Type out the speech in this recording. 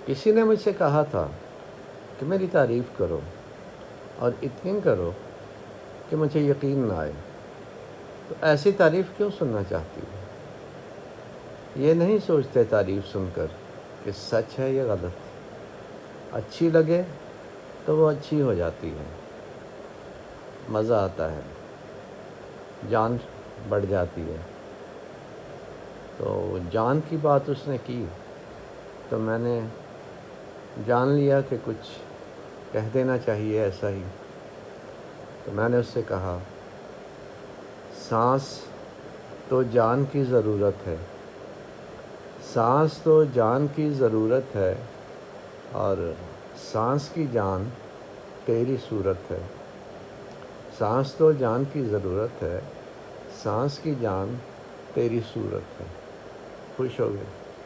किसी ने मुझसे कहा था कि मेरी तारीफ़ करो और इतनी करो कि मुझे यकीन ना आए। तो ऐसी तारीफ़ क्यों सुनना चाहती हो? ये नहीं सोचते तारीफ़ सुनकर कि सच है या गलत। अच्छी लगे तो वो अच्छी हो जाती है, मज़ा आता है, जान बढ़ जाती है। तो जान की बात उसने की तो मैंने जान लिया कि कुछ कह देना चाहिए ऐसा ही। तो मैंने उससे कहा, सांस तो जान की ज़रूरत है, सांस तो जान की ज़रूरत है, और सांस की जान तेरी सूरत है। सांस तो जान की ज़रूरत है, सांस की जान तेरी सूरत है। खुश हो गए।